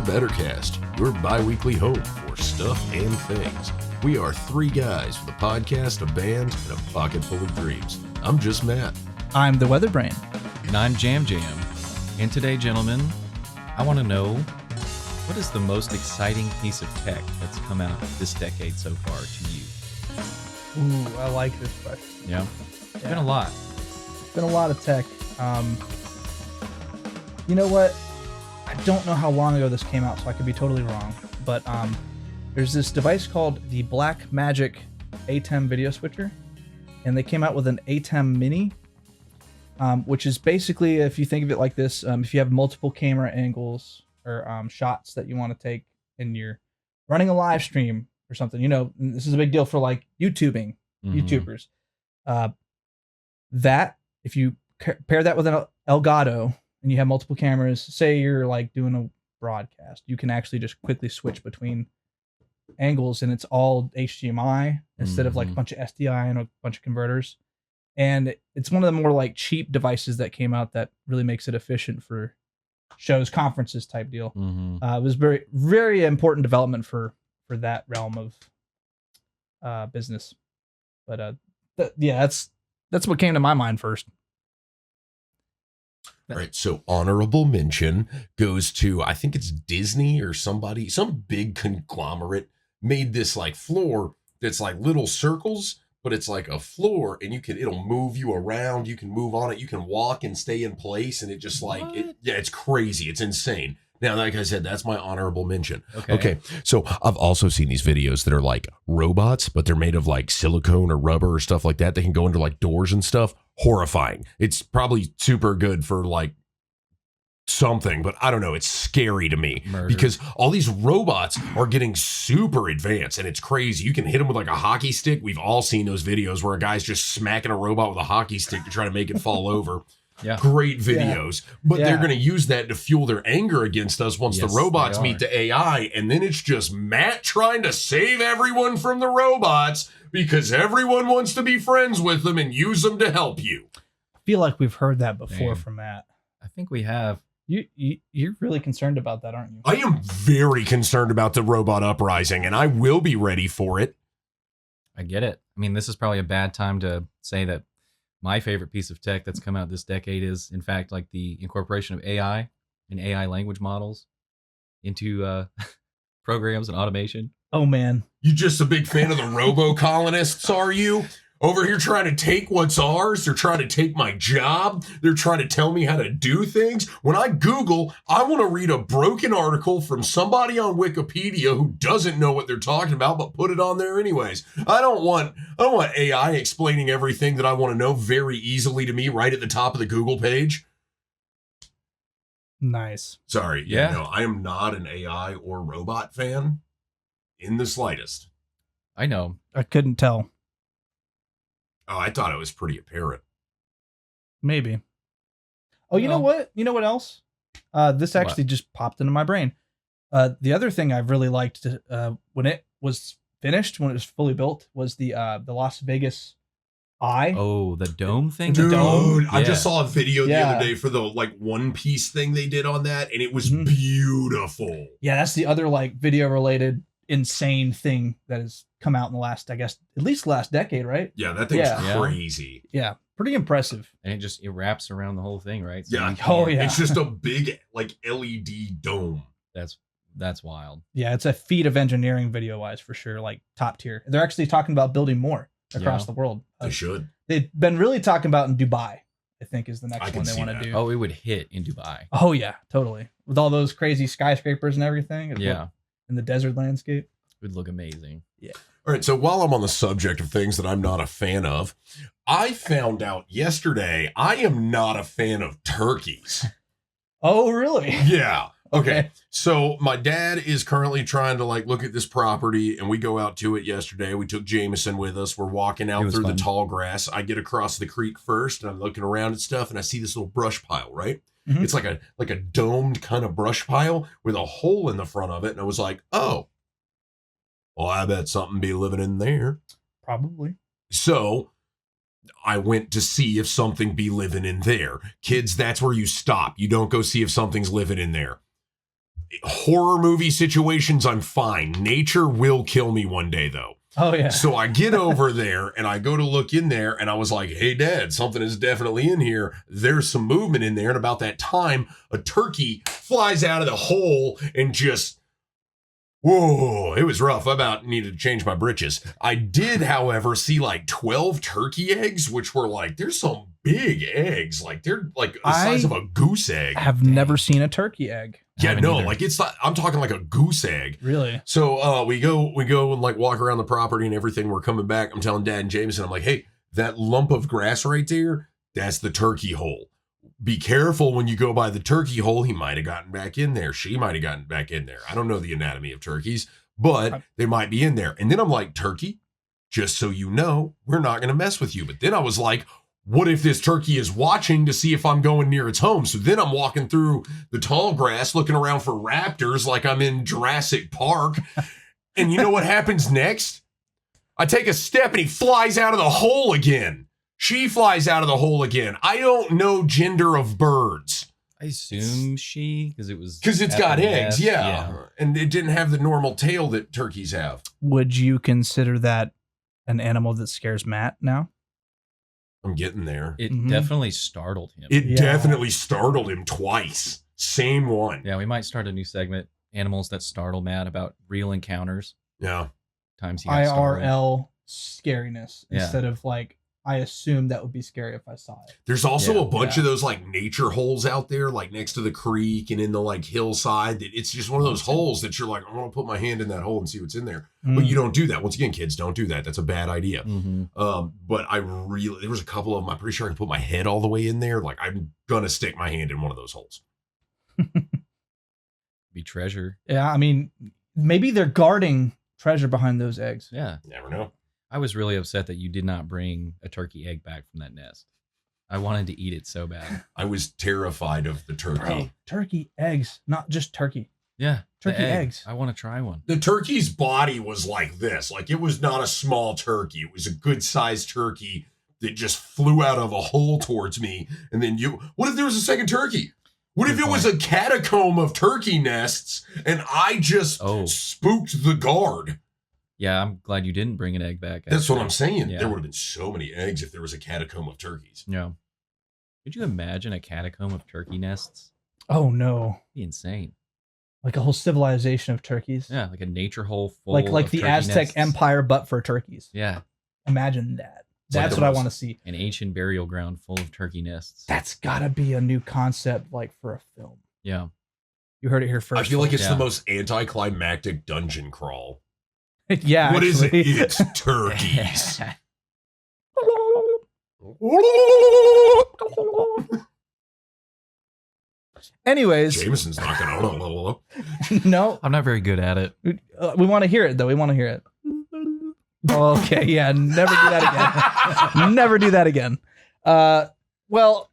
BetterKast, your bi-weekly home for stuff and things. We are three guys with a podcast, a band, and a pocket full of dreams. I'm just Matt. I'm the Weather Brain. And I'm Jam. And today, gentlemen, I want to know, what is the most exciting piece of tech that's come out this decade so far to you? Ooh, I like this question. Yeah? It's been a lot. It's been a lot of tech. You know what? I don't know how long ago this came out, so I could be totally wrong. But there's this device called the Blackmagic ATEM video switcher, and they came out with an ATEM Mini, which is basically, if you think of it like this, if you have multiple camera angles or shots that you want to take and you're running a live stream or something, you know, this is a big deal for like YouTubers. That, if you pair that with an Elgato and you have multiple cameras, say you're like doing a broadcast, you can actually just quickly switch between angles, and it's all HDMI instead of like a bunch of SDI and a bunch of converters. And it's one of the more like cheap devices that came out that really makes it efficient for shows, conferences type deal. It was very, very important development for that realm of business. But that's what came to my mind first. All right, so honorable mention goes to, I think it's Disney or somebody, some big conglomerate made this like floor that's like little circles, but it's like a floor, and it'll move you around. You can move on it. You can walk and stay in place, and it just it's crazy. It's insane. Now, like I said, that's my honorable mention. Okay. So I've also seen these videos that are like robots, but they're made of like silicone or rubber or stuff like that. They can go into like doors and stuff. Horrifying. It's probably super good for like something, but I don't know. It's scary to me because all these robots are getting super advanced, and it's crazy. You can hit them with like a hockey stick. We've all seen those videos where a guy's just smacking a robot with a hockey stick to try to make it fall over. Yeah. Great videos, but they're going to use that to fuel their anger against us once the robots meet the AI, and then it's just Matt trying to save everyone from the robots because everyone wants to be friends with them and use them to help you. I feel like we've heard that before from Matt. I think we have. You're really concerned about that, aren't you? I am very concerned about the robot uprising, and I will be ready for it. I get it. I mean, this is probably a bad time to say that my favorite piece of tech that's come out this decade is, in fact, like the incorporation of AI and AI language models into programs and automation. Oh, man. You just a big fan of the robo-colonists, are you? Over here trying to take what's ours. They're trying to take my job. They're trying to tell me how to do things. When I Google, I want to read a broken article from somebody on Wikipedia who doesn't know what they're talking about, but put it on there anyways. I don't want AI explaining everything that I want to know very easily to me right at the top of the Google page. Nice. Sorry. Yeah. No, I am not an AI or robot fan in the slightest. I know. I couldn't tell. Oh, I thought it was pretty apparent. Maybe. Oh, you know what? You know what else? This actually just popped into my brain. The other thing I've really liked when it was finished, when it was fully built, was the Las Vegas Eye. Oh, the dome thing? Dude, the dome? I just saw a video the other day for the like One Piece thing they did on that, and it was beautiful. Yeah, that's the other like video related insane thing that has come out in the last, I guess, at least last decade, right? Yeah, that thing's crazy. Yeah, pretty impressive. And it wraps around the whole thing, right? So it's just a big like LED dome. That's wild. Yeah, it's a feat of engineering video wise for sure, like top tier. They're actually talking about building more across the world. They should. They've been really talking about in Dubai, I think, is the next one they want to do. Oh, it would hit in Dubai. Oh yeah, totally. With all those crazy skyscrapers and everything. In the desert landscape. It would look amazing. Yeah. All right, so while I'm on the subject of things that I'm not a fan of, I found out yesterday I am not a fan of turkeys. Oh, really? Yeah. Okay. So my dad is currently trying to like look at this property, and we go out to it yesterday. We took Jameson with us. We're walking out through the tall grass. I get across the creek first, and I'm looking around at stuff, and I see this little brush pile, right? Mm-hmm. It's like a domed kind of brush pile with a hole in the front of it. And I was like, oh, well, I bet something be living in there. Probably. So I went to see if something be living in there. Kids, that's where you stop. You don't go see if something's living in there. Horror movie situations, I'm fine. Nature will kill me one day, though. Oh, yeah. So I get over there and I go to look in there and I was like, hey, Dad, something is definitely in here. There's some movement in there. And about that time, a turkey flies out of the hole and just, whoa, it was rough. I about needed to change my britches. I did, however, see like 12 turkey eggs, which were like, there's some big eggs. Like they're like the size of a goose egg. I have never seen a turkey egg. Yeah, no, either. like it's not, I'm talking like a goose egg. Really? So we go and like walk around the property and everything. We're coming back. I'm telling Dad and Jameson, I'm like, hey, that lump of grass right there, that's the turkey hole. Be careful when you go by the turkey hole. He might have gotten back in there. She might have gotten back in there. I don't know the anatomy of turkeys, but they might be in there. And then I'm like, turkey, just so you know, we're not going to mess with you. But then I was like, what if this turkey is watching to see if I'm going near its home? So then I'm walking through the tall grass, looking around for raptors like I'm in Jurassic Park. And you know what happens next? I take a step and he flies out of the hole again. She flies out of the hole again. I don't know gender of birds. I assume she, because it's at got the eggs, nest. yeah. And it didn't have the normal tail that turkeys have. Would you consider that an animal that scares Matt now? I'm getting there. It definitely startled him. It definitely startled him twice. Same one. Yeah, we might start a new segment, Animals That Startle Matt, about real encounters. Yeah. Times he got startled. IRL scariness Yeah. instead of like, I assume that would be scary if I saw it. There's also Yeah, a bunch of those like nature holes out there, like next to the creek and in the like hillside. That it's just one of those holes that you're like, I'm gonna put my hand in that hole and see what's in there. But you don't do that. Once again, kids, don't do that. That's a bad idea. But there was a couple of them. I'm pretty sure I can put my head all the way in there. Like I'm gonna stick my hand in one of those holes. Be treasure. Yeah, I mean, maybe they're guarding treasure behind those eggs. Yeah. You never know. I was really upset that you did not bring a turkey egg back from that nest. I wanted to eat it so bad. I was terrified of the turkey. Bro, turkey eggs, not just turkey. Yeah. the Turkey eggs. I want to try one. The turkey's body was like this. Like it was not a small turkey. It was a good sized turkey that just flew out of a hole towards me. And then what if there was a second turkey? What if it was a catacomb of turkey nests and I just spooked the guard? Yeah, I'm glad you didn't bring an egg back. That's what I'm saying. Yeah. There would have been so many eggs if there was a catacomb of turkeys. Yeah. Could you imagine a catacomb of turkey nests? Oh no. That'd be insane. Like a whole civilization of turkeys. Yeah, like a nature hole full Like of the turkey Aztec nests. Empire, but for turkeys. Yeah. Imagine that. like That's the what I most- want to see. An ancient burial ground full of turkey nests. That's gotta be a new concept, like for a film. Yeah. You heard it here first. I feel like it's Yeah. the most anticlimactic dungeon crawl. yeah. What is it? actually. It's turkeys. Anyways, Jameson's not gonna. no, I'm not very good at it. we want to hear it though. We want to hear it. Okay, yeah, never do that again. Never do that again. Well,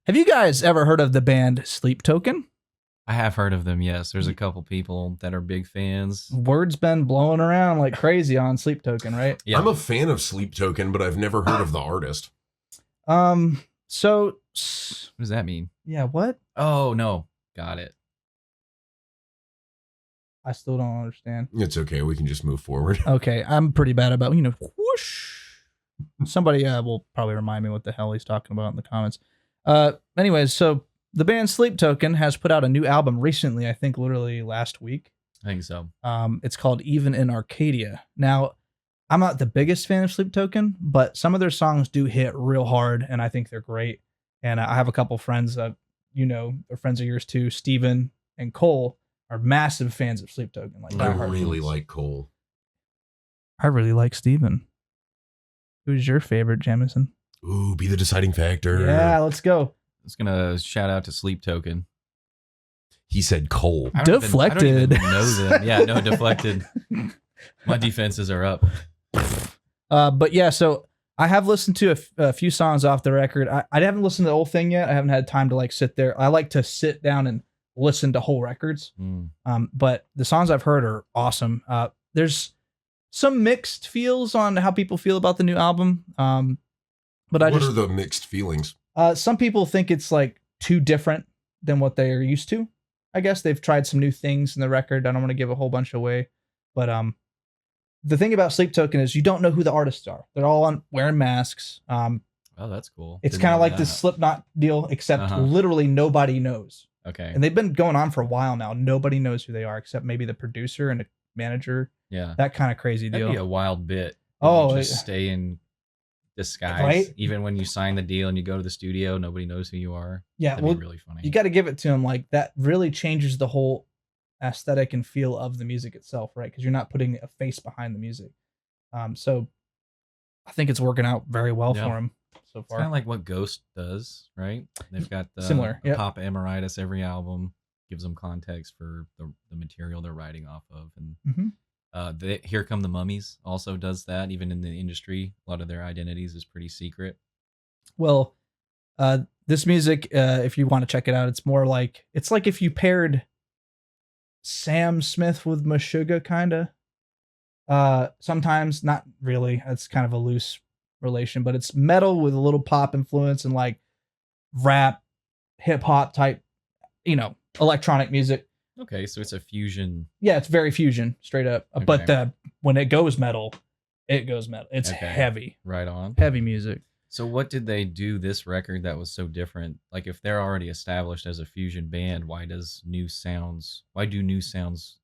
have you guys ever heard of the band Sleep Token? I have heard of them, yes. There's a couple people that are big fans. Word's been blowing around like crazy on Sleep Token, right? Yeah. I'm a fan of Sleep Token, but I've never heard of the artist. So What does that mean? yeah, what? Oh, no. Got it. I still don't understand. It's okay. We can just move forward. Okay, I'm pretty bad about, whoosh. Somebody will probably remind me what the hell he's talking about in the comments. Anyways, so the band Sleep Token has put out a new album recently, I think literally last week. I think so. It's called Even in Arcadia. Now, I'm not the biggest fan of Sleep Token, but some of their songs do hit real hard, and I think they're great. And I have a couple friends that, they're friends of yours too, Steven and Cole, are massive fans of Sleep Token. Like I diehard really fans. like Cole. I really like Steven. Who's your favorite, Jameson? Ooh, be the deciding factor. Yeah, let's go. I was going to shout out to Sleep Token. He said Cole. I don't Deflected. even know them. Yeah, no, deflected. My defenses are up. But yeah, so I have listened to a few songs off the record. I haven't listened to the whole thing yet. I haven't had time to like sit there. I like to sit down and listen to whole records. But the songs I've heard are awesome. There's some mixed feels on how people feel about the new album. But What are the mixed feelings? some people think it's like too different than what they are used to, I guess they've tried some new things in the record. I don't want to give a whole bunch away, but the thing about Sleep Token is you don't know who the artists are. They're all wearing masks. Oh, that's cool. It's Didn't kind of know like that. this Slipknot deal, except literally nobody knows. Okay. And they've been going on for a while now. Nobody knows who they are except maybe the producer and the manager. Yeah. That kind of crazy deal. That'd be a wild bit. Oh, You just stay in disguise. Right? Even when you sign the deal and you go to the studio, nobody knows who you are. Yeah, That'd well, be really funny. you got to give it to him. Like that really changes the whole aesthetic and feel of the music itself, right? Because you're not putting a face behind the music. So I think it's working out very well for him so It's far. kind of like what Ghost does, right? They've got the Similar, the yep. Pop Emeritus every album, gives them context for the material they're writing off of. And Here Come the Mummies also does that. Even in the industry, a lot of their identities is pretty secret. Well, this music, if you want to check it out, it's like if you paired Sam Smith with Meshuggah, kind of. Sometimes, not really. It's kind of a loose relation, but it's metal with a little pop influence and like rap, hip hop type, electronic music. Okay, so it's a fusion. Yeah, it's very fusion, straight up. Okay. But when it goes metal, it goes metal. It's Okay. heavy, Right on. heavy music. So what did they do this record that was so different? Like if they're already established as a fusion band, why do new sounds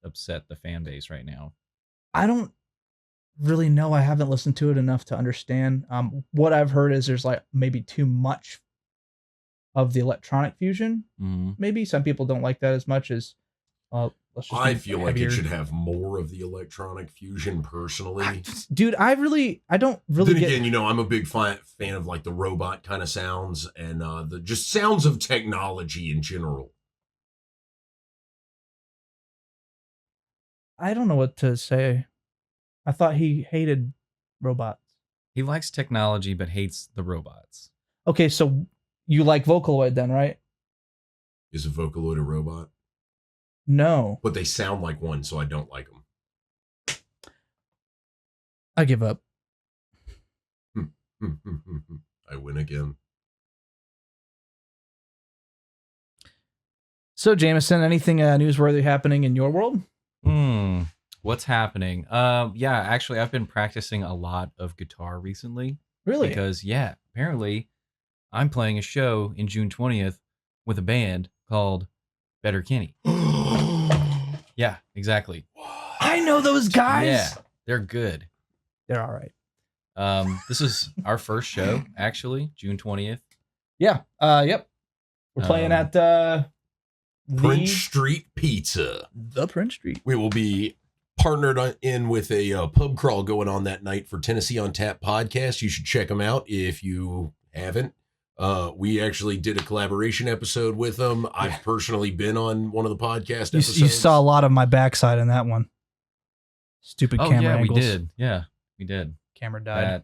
upset the fan base right now? I don't really know. I haven't listened to it enough to understand. What I've heard is there's like maybe too much of the electronic fusion. Mm-hmm. Maybe some people don't like that as much as. I feel like heavier. it should have more of the electronic fusion personally. Dude, I don't really Then get. again, I'm a big fan of like the robot kind of sounds and the just sounds of technology in general. I don't know what to say. I thought he hated robots. He likes technology but hates the robots. Okay, so you like Vocaloid then, right? Is a Vocaloid a robot? No, But they sound like one, so I don't like them. I give up. I win again. So, Jameson, anything newsworthy happening in your world? What's happening? Yeah, actually, I've been practicing a lot of guitar recently. Really? Because, apparently I'm playing a show in June 20th with a band called Better Kenney. Yeah, exactly. I know those guys. Yeah, they're good. They're all right. This is our first show, actually, June 20th. Yeah. Yep. We're playing at Prince Street Pizza. the Prince Street. We will be partnered in with a pub crawl going on that night for Tennessee on Tap podcast. You should check them out if you haven't. We actually did a collaboration episode with them. I've personally been on one of the podcast episodes. You saw a lot of my backside in that one. Stupid camera angles. we did. Yeah, we did. Camera died.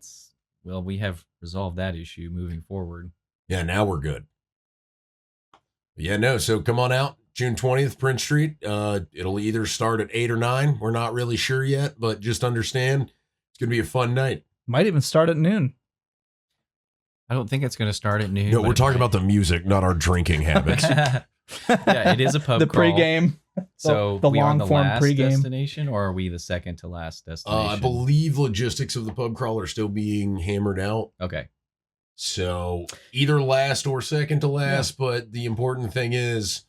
We have resolved that issue moving forward. Yeah, now we're good. Yeah, no, so come on out, June 20th, Prince Street. It'll either start at 8 or 9. We're not really sure yet, but just understand it's going to be a fun night. Might even start at noon. I don't think it's going to start at noon. No, we're talking about the music, not our drinking habits. Yeah, it is a pub The crawl. pregame. So the we are on the long-form last pregame. destination, or are we the second to last destination? I believe logistics of the pub crawl are still being hammered out. Okay. So either last or second to last, but the important thing is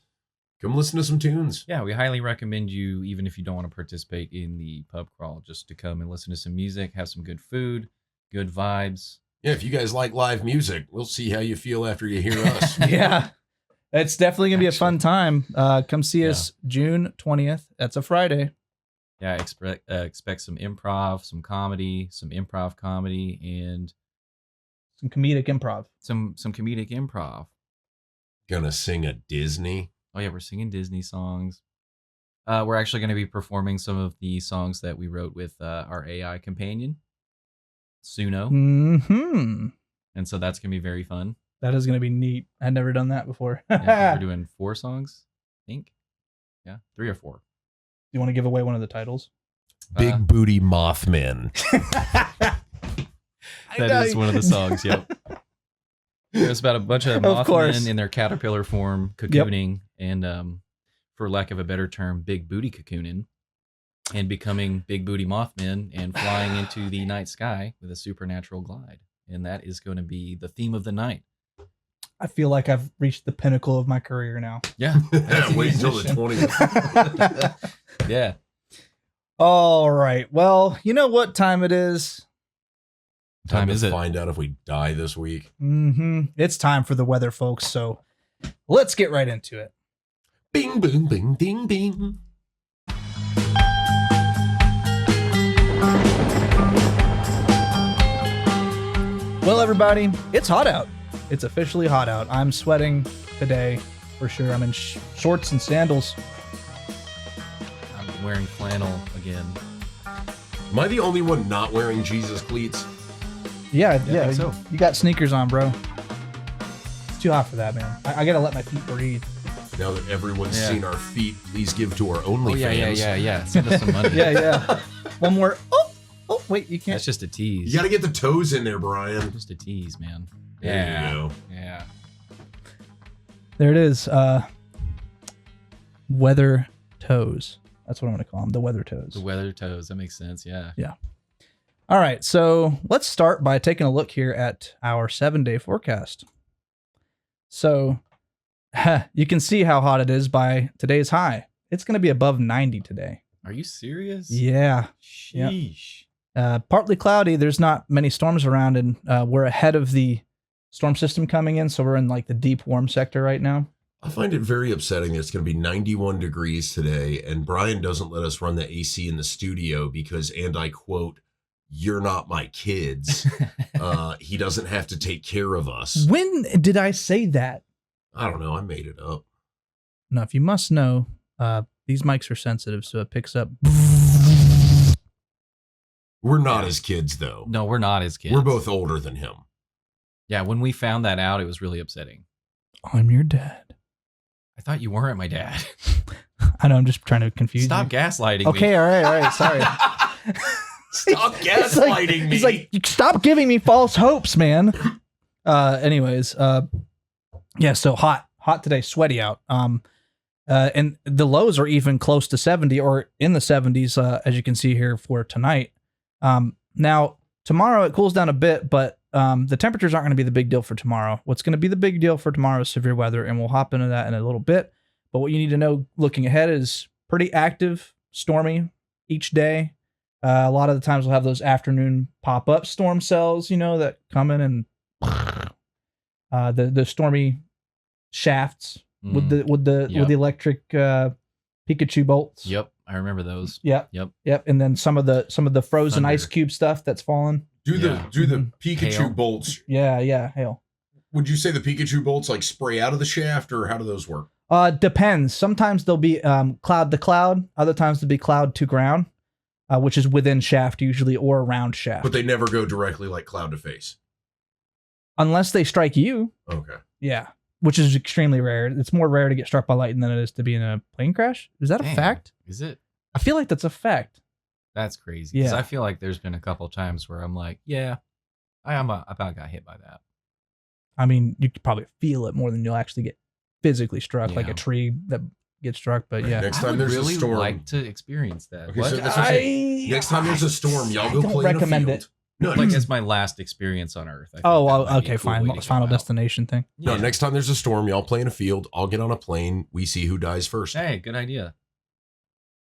come listen to some tunes. Yeah, we highly recommend you, even if you don't want to participate in the pub crawl, just to come and listen to some music, have some good food, good vibes. Yeah, if you guys like live music, we'll see how you feel after you hear us. Yeah. It's definitely going to be a fun time. Come see us June 20th. That's a Friday. Yeah, expect some improv, some comedy, some improv comedy, and Some comedic improv. some comedic improv. Gonna sing a Disney. Oh yeah, we're singing Disney songs. We're actually going to be performing some of the songs that we wrote with our AI companion, Suno, Mm-hmm. and so that's going to be very fun. That is going to be neat. I'd never done that before. Yeah, we're doing 4 songs, I think. Yeah, 3 or 4. You want to give away one of the titles? Big Booty Mothmen. That is one of the songs. Yep. It's about a bunch of Of course. Mothmen in their caterpillar form cocooning, and for lack of a better term, big booty cocooning and becoming big booty Mothmen and flying into the night sky with a supernatural glide. And that is going to be the theme of the night. I feel like I've reached the pinnacle of my career now. Yeah. Wait until the 20th. Yeah. All right. Well, you know what time it is? Time is to it? Find out if we die this week. It's time for the weather, folks. So let's get right into it. Bing, boom, bing, ding, bing. Well, everybody, it's hot out. It's officially hot out. I'm sweating today for sure. I'm in shorts and sandals. I'm wearing flannel again. Am I the only one not wearing Jesus cleats? Yeah, I think so. You got sneakers on, bro. It's too hot for that, man. I gotta let my feet breathe. Now that everyone's seen our feet, please give to our OnlyFans. Yeah. Send us some money. Yeah. One more. Oh, wait, you can't. That's just a tease. You got to get the toes in there, Brian. Just a tease, man. There you go. Yeah. There it is. Weather toes. That's what I'm gonna call them. The weather toes. The weather toes. That makes sense. Yeah. All right, so let's start by taking a look here at our 7-day forecast. So you can see how hot it is by today's high. It's going to be above 90 today. Are you serious? Yeah. Sheesh. Partly cloudy. There's not many storms around, and we're ahead of the storm system coming in, so we're in like the deep warm sector right now. I find it very upsetting that it's going to be 91 degrees today, and Brian doesn't let us run the AC in the studio because, and I quote, "You're not my kids." He doesn't have to take care of us. When did I say that? I don't know. I made it up. Now, if you must know, these mics are sensitive, so it picks up. We're not his kids, though. No, we're not his kids. We're both older than him. Yeah, when we found that out, it was really upsetting. I'm your dad. I thought you weren't my dad. I know, I'm just trying to confuse Stop you. gaslighting me. Okay, all right, sorry. Stop gaslighting me. He's like, stop giving me false hopes, man. Anyways, yeah, so hot today, sweaty out. And the lows are even close to 70 or in the 70s, as you can see here for tonight. Now, tomorrow it cools down a bit, but the temperatures aren't going to be the big deal for tomorrow. What's going to be the big deal for tomorrow is severe weather, and we'll hop into that in a little bit. But what you need to know looking ahead is pretty active, stormy each day. A lot of the times we'll have those afternoon pop-up storm cells, that come in and the stormy shafts with the electric Pikachu bolts. Yep, I remember those. Yep. And then some of the frozen Thunder. ice cube stuff that's fallen. Do the Pikachu Hail. bolts. Yeah, hail. Would you say the Pikachu bolts like spray out of the shaft, or how do those work? Depends. Sometimes they'll be cloud to cloud. Other times they'll be cloud to ground, which is within shaft usually or around shaft. But they never go directly like cloud to face. Unless they strike you. Okay. Yeah, which is extremely rare. It's more rare to get struck by lightning than it is to be in a plane crash. Is that a Damn. fact? Is it? I feel like that's a fact. That's crazy. Because Yeah. I feel like there's been a couple of times where I'm like, yeah, I about got hit by that. I mean, you could probably feel it more than you'll actually get physically struck, like Yeah. a tree that gets struck. But yeah, Next I time would there's really a storm. like to experience that. Okay, What? so that's what I'm saying. Next time there's a storm, y'all go don't play recommend in a field. it. No, like it's my last experience on Earth. I think Oh, that well, might be a okay, cool fine. way to go Final out. destination thing. no. Yeah. Next time there's a storm, y'all play in a field. I'll get on a plane. We see who dies first. Hey, good idea.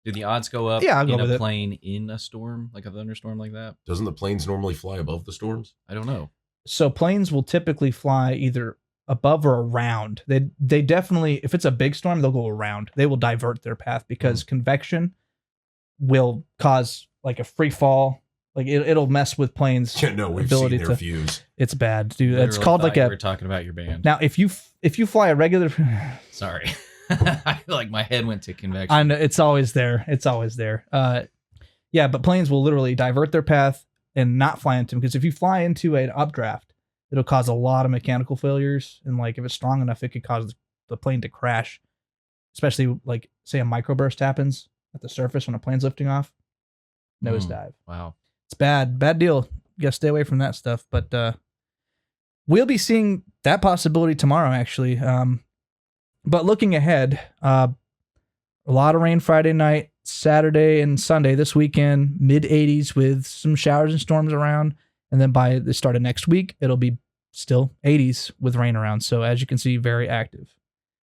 Do the odds go up Yeah, I'll go in with a it. plane in a storm, like a thunderstorm like that? Doesn't the planes normally fly above the storms? I don't know. So planes will typically fly either above or around. They definitely, if it's a big storm, they'll go around. They will divert their path because convection will cause like a free fall. Like it'll mess with planes. Yeah, no, we've Ability seen their to- views. It's bad, dude. It's Literally called thought like you a. were talking about your band. Now, if you fly a regular, Sorry. I feel like my head went to convection. I know it's always there. It's always there. Yeah, but planes will literally divert their path and not fly into them because if you fly into an updraft, it'll cause a lot of mechanical failures. And like if it's strong enough, it could cause the plane to crash. Especially like say a microburst happens at the surface when a plane's lifting off. Nosedive. Wow. It's bad deal. You gotta stay away from that stuff. But we'll be seeing that possibility tomorrow, actually. But looking ahead, A lot of rain Friday night, Saturday and Sunday this weekend, mid 80s with some showers and storms around. And then by the start of next week, it'll be still 80s with rain around. So as you can see, very active.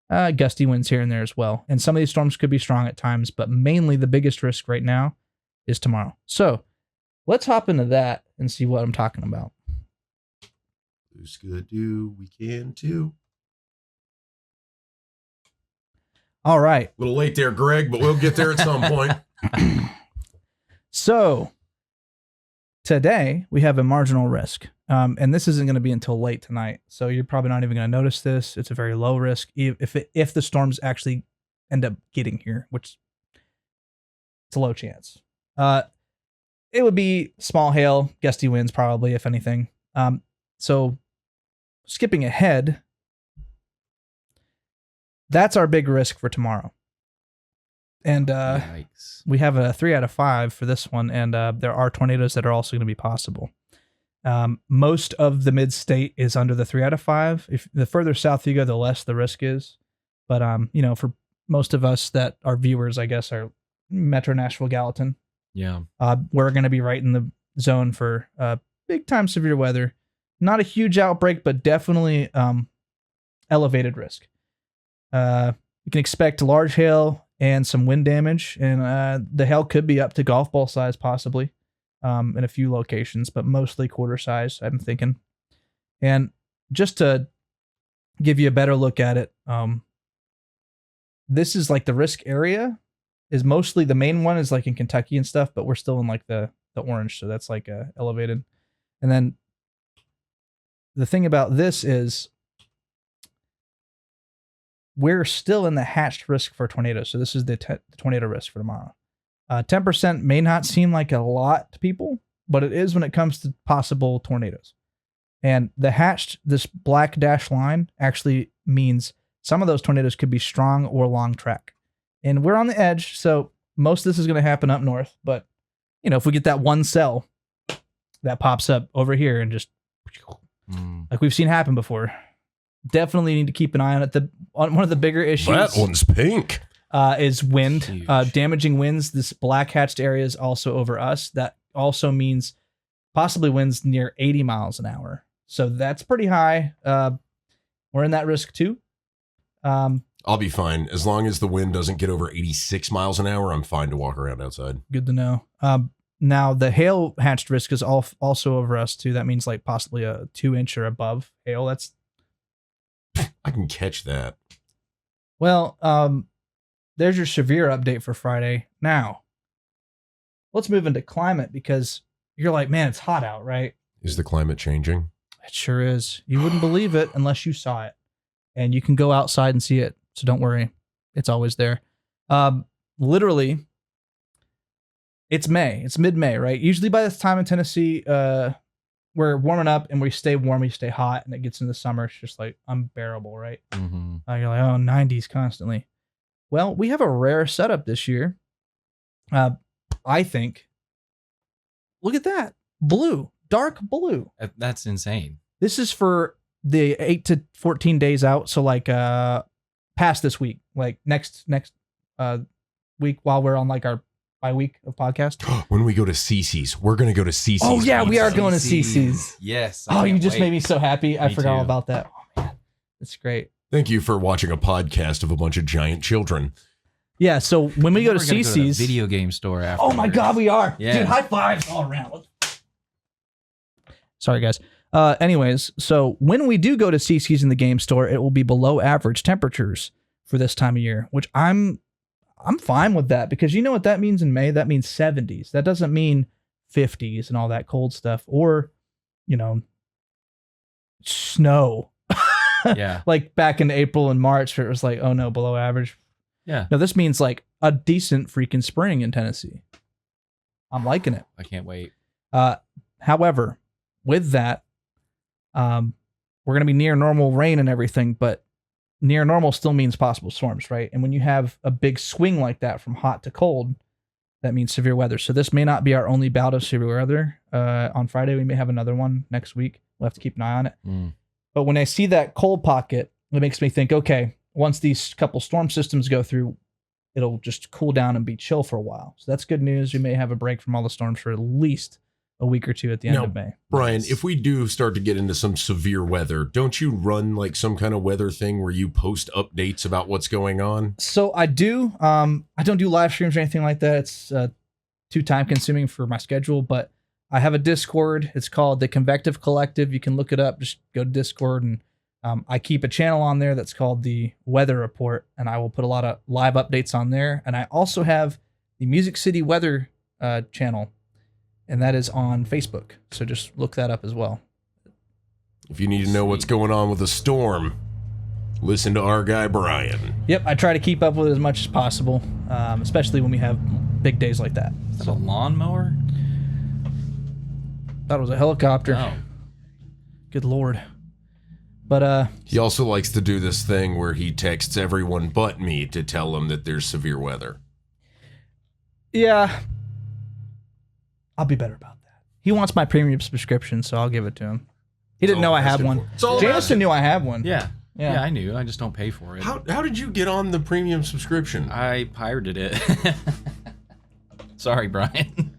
Gusty winds here and there as well. And some of these storms could be strong at times, but mainly the biggest risk right now is tomorrow. So let's hop into that and see what I'm talking about. Who's gonna do? We can too. All right. A little late there, Greg, but we'll get there at some point. So today we have a marginal risk. And this isn't going to be until late tonight. So you're probably not even going to notice this. It's a very low risk if the storms actually end up getting here, which it's a low chance. It would be small hail, gusty winds probably, if anything. So skipping ahead, that's our big risk for tomorrow. And Yikes. we have a 3 out of 5 for this one. And there are tornadoes that are also going to be possible. Most of the mid-state is under the 3 out of 5. If the further south you go, the less the risk is. But, for most of us that are viewers, I guess, are Metro Nashville, Gallatin. Yeah. We're going to be right in the zone for big time severe weather. Not a huge outbreak, but definitely elevated risk. You can expect large hail and some wind damage, and the hail could be up to golf ball size possibly in a few locations, but mostly quarter size, I'm thinking. And just to give you a better look at it, this is like the risk area is mostly the main one is like in Kentucky and stuff, but we're still in like the orange, so that's like elevated. And then the thing about this is we're still in the hatched risk for tornadoes. So this is the tornado risk for tomorrow. 10% may not seem like a lot to people, but it is when it comes to possible tornadoes. And the hatched, this black dashed line actually means some of those tornadoes could be strong or long track. And we're on the edge, so most of this is going to happen up north. But, if we get that one cell that pops up over here and just like we've seen happen before, definitely need to keep an eye on it. One of the bigger issues That one's pink. Is wind, Huge. damaging winds. This black hatched area is also over us. That also means possibly winds near 80 miles an hour. So that's pretty high. We're in that risk too. I'll be fine. As long as the wind doesn't get over 86 miles an hour, I'm fine to walk around outside. Good to know. Now the hail hatched risk is also over us too. That means like possibly a 2-inch or above hail. That's I can catch that. well, there's your severe update for Friday. Now, let's move into climate because you're like, man, it's hot out, right? Is the climate changing? It sure is. You wouldn't believe it unless you saw it. And you can go outside and see it. So don't worry. It's always there. Literally, it's May. It's mid-May, right? Usually by this time in Tennessee, we're warming up and we stay warm, we stay hot, and it gets into the summer. It's just like unbearable, right? Mm-hmm. You're like, 90s constantly. Well, we have a rare setup this year. I think. Look at that. Blue. Dark blue. That's insane. This is for the 8 to 14 days out. So like past this week. Like next week while we're on like our bi-week of podcast. When we go to CC's, we're going to go to CC's. Oh, yeah, we are going to CC's. Yes. Oh, you just made me so happy. I Me forgot all too. about that. Oh, man. That's great. Thank you for watching a podcast of a bunch of giant children. Yeah, so when we go to We're gonna CC's. video game store after. Oh my God, we are. Yeah. Dude, high fives all around. Sorry, guys. Anyways, so when we do go to CC's in the game store, it will be below average temperatures for this time of year, which I'm fine with that because you know what that means in May? That means 70s. That doesn't mean 50s and all that cold stuff or, snow. Yeah. Like back in April and March where it was like, oh no, below average. Yeah. No, this means like a decent freaking spring in Tennessee. I'm liking it. I can't wait. However, with that, we're going to be near normal rain and everything, but near normal still means possible storms, right? And when you have a big swing like that from hot to cold, that means severe weather. So this may not be our only bout of severe weather. On Friday, we may have another one next week. We'll have to keep an eye on it. But when I see that cold pocket, it makes me think, okay, once these couple storm systems go through, it'll just cool down and be chill for a while. So that's good news. We may have a break from all the storms for at least a week or two at the end of May. Brian, if we do start to get into some severe weather, don't you run like some kind of weather thing where you post updates about what's going on? So I do. I don't do live streams or anything like that. It's too time consuming for my schedule, but I have a Discord. It's called the Convective Collective. You can look it up. Just go to Discord, and I keep a channel on there that's called the Weather Report, and I will put a lot of live updates on there. And I also have the Music City Weather channel, and that is on Facebook. So just look that up as well. If you need to know what's going on with a storm, listen to our guy Brian. Yep, I try to keep up with it as much as possible, especially when we have big days like that. Is that a lawnmower? Thought it was a helicopter. Oh. Good Lord. But He also likes to do this thing where he texts everyone but me to tell them that there's severe weather. yeah, I'll be better about that. He wants my premium subscription, so I'll give it to him. He didn't know I had one. Jameson knew I had one. Yeah. Yeah. Yeah, I knew. I just don't pay for it. How did you get on the premium subscription? I pirated it. Sorry, Brian.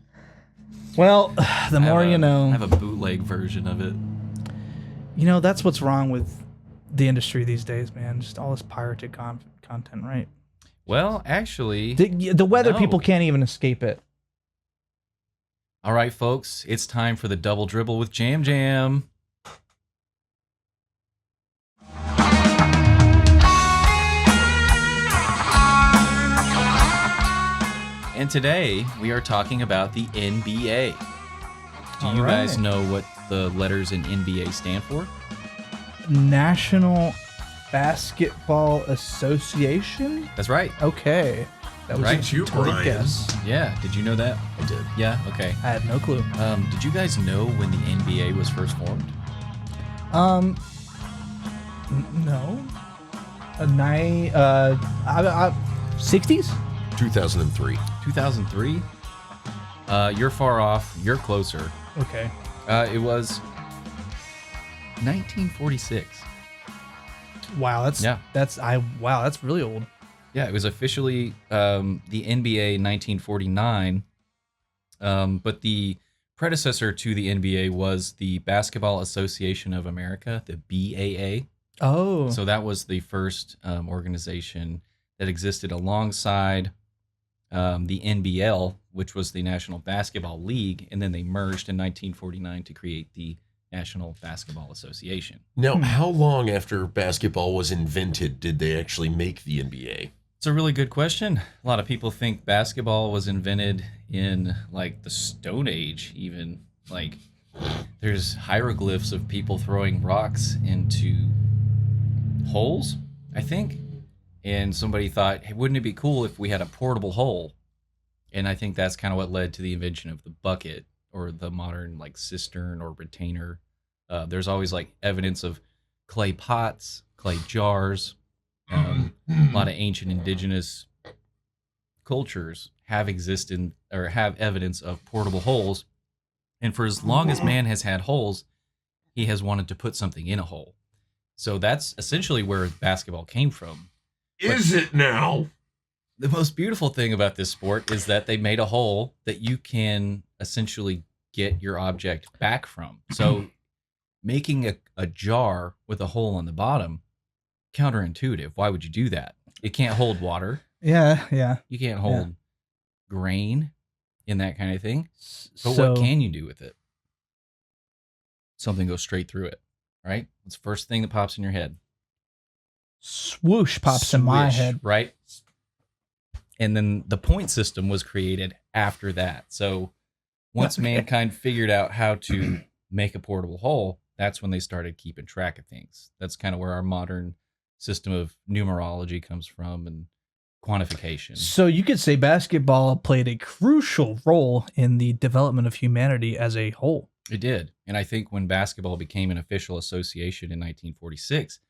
Well, the more you know. I have a bootleg version of it. You know, that's what's wrong with the industry these days, man. Just all this pirated content, right? Well, actually... The weather no. people can't even escape it. All right, folks. It's time for the double dribble with Jam Jam. And today, we are talking about the NBA. Do you guys know what the letters in NBA stand for? National Basketball Association? That's right. Okay. That was Right. a great guess. Yeah, did you know that? I did. Yeah, okay. I had no clue. Did you guys know when the NBA was first formed? No. 60s? 2003. 2003? You're far off. You're closer. Okay. It was 1946. Wow, that's really old. Yeah, it was officially the NBA in 1949, but the predecessor to the NBA was the Basketball Association of America, the BAA. Oh. So that was the first organization that existed alongside the NBL, which was the National Basketball League, and then they merged in 1949 to create the National Basketball Association. Now, how long after basketball was invented did they actually make the NBA? It's a really good question. A lot of people think basketball was invented in like the Stone Age, even. Like there's hieroglyphs of people throwing rocks into holes, I think. And somebody thought, hey, wouldn't it be cool if we had a portable hole? And I think that's kind of what led to the invention of the bucket or the modern like cistern or retainer. There's always like evidence of clay pots, clay jars. A lot of ancient indigenous cultures have existed or have evidence of portable holes. And for as long as man has had holes, he has wanted to put something in a hole. So that's essentially where basketball came from. Is it now? The most beautiful thing about this sport is that they made a hole that you can essentially get your object back from. So making a jar with a hole on the bottom, counterintuitive. Why would you do that? It can't hold water. Yeah. You can't hold grain in that kind of thing. But So, what can you do with it? Something goes straight through it, right? It's the first thing that pops in your head. swoosh pops in my Swish, head. right? And then the point system was created after that. So once mankind figured out how to make a portable hole, that's when they started keeping track of things. That's kind of where our modern system of numerology comes from and quantification. So you could say basketball played a crucial role in the development of humanity as a whole. It did. And I think when basketball became an official association in 1946,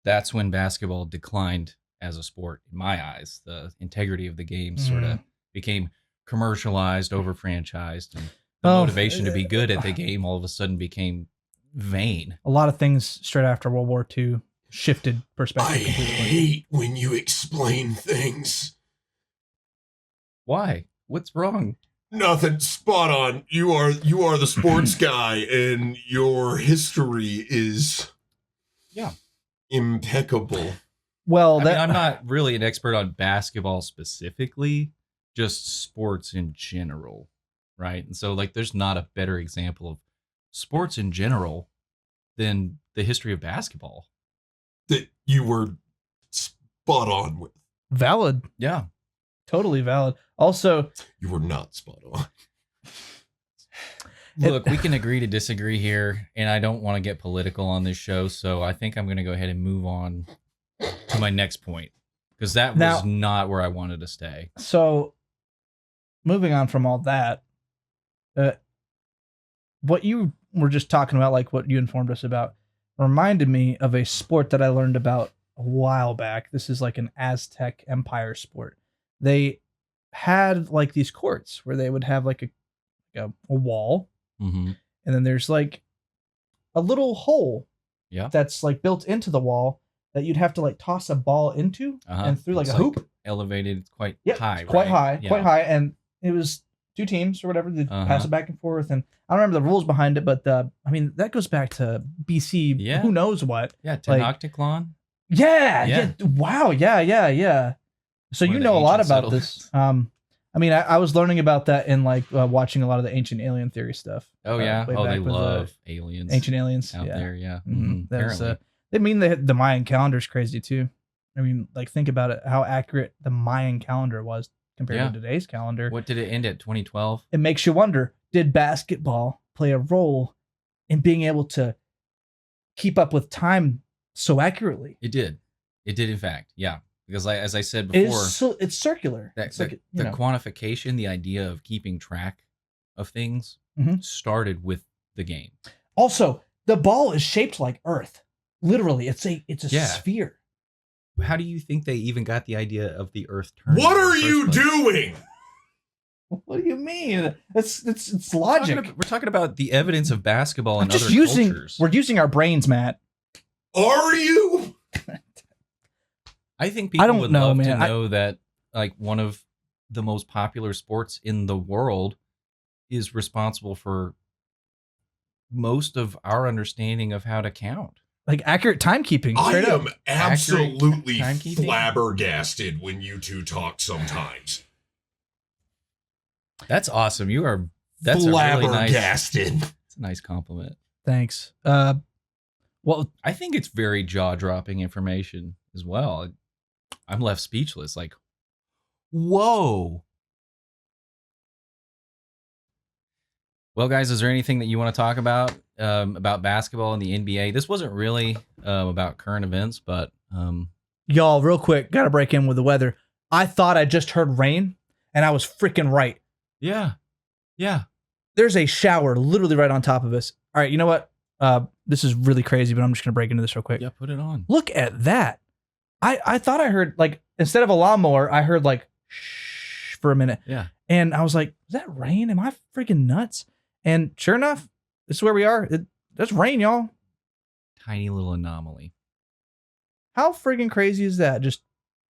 that's when basketball declined as a sport, in my eyes. The integrity of the game sort of became commercialized, over-franchised, and the motivation to be good at the game all of a sudden became vain. A lot of things straight after World War II shifted perspective I completely. hate when you explain things Why? What's wrong? Nothing. Spot on. You are the sports guy, and your history is impeccable. Well, I mean, I'm not really an expert on basketball specifically, just sports in general, right? And so, like, there's not a better example of sports in general than the history of basketball. That you were spot on with. valid. Yeah. Totally valid. Also, You were not spot on. Look, we can agree to disagree here, and I don't want to get political on this show, so I think I'm going to go ahead and move on to my next point, because that was not where I wanted to stay. So, moving on from all that, what you were just talking about, like what you informed us about, reminded me of a sport that I learned about a while back. This is like an Aztec Empire sport. They had like these courts where they would have like a wall, Mm-hmm. and then there's like a little hole that's like built into the wall that you'd have to like toss a ball into and through like It's a hoop. Elevated quite high. Quite right? high, quite high. And it was two teams or whatever that pass it back and forth. And I don't remember the rules behind it, but I mean, that goes back to BC. Yeah. Who knows what? Yeah, Like- Tenochtitlan. Yeah. Wow. Yeah. So One you of the know a lot ancient about this. I mean, I was learning about that in like watching a lot of the ancient alien theory stuff. Oh, yeah. way Oh, back they with, love aliens ancient aliens out yeah. there. Yeah. Mhm. That's, Apparently. they mean the Mayan calendar is crazy too. I mean, like think about it, how accurate the Mayan calendar was compared Yeah. to today's calendar. What did it end at? 2012? It makes you wonder, did basketball play a role in being able to keep up with time so accurately? It did. It did, in fact. Yeah. Because as I said before, It's circular. that, It's like, the quantification, the idea of keeping track of things started with the game. Also, the ball is shaped like Earth. Literally, it's a Yeah. sphere. How do you think they even got the idea of the Earth turning? What in the are first you place? doing? What do you mean? It's logic. We're talking about the evidence of basketball I'm and just other cultures. we're using our brains, Matt. Are you? I think people don't would know, love man. to know that like one of the most popular sports in the world is responsible for most of our understanding of how to count. Like accurate timekeeping. I Straight up. am absolutely timekeeping? flabbergasted when you two talk sometimes. That's awesome. That's a really nice, Flabbergasted. it's a nice compliment. Thanks. Well, I think it's very jaw-dropping information as well. I'm left speechless. Like, whoa. Well, guys, is there anything that you want to talk about basketball and the NBA? This wasn't really about current events, but y'all, real quick, gotta break in with the weather. I thought I just heard rain, and I was freaking right. yeah. There's a shower literally right on top of us. All right, you know what? This is really crazy, but I'm just gonna break into this real quick. Yeah, put it on. Look at that. I thought I heard like instead of a lawnmower, I heard like shh for a minute. Yeah. And I was like, is that rain? Am I freaking nuts? And sure enough, this is where we are. That's rain, y'all. Tiny little anomaly. How freaking crazy is that? Just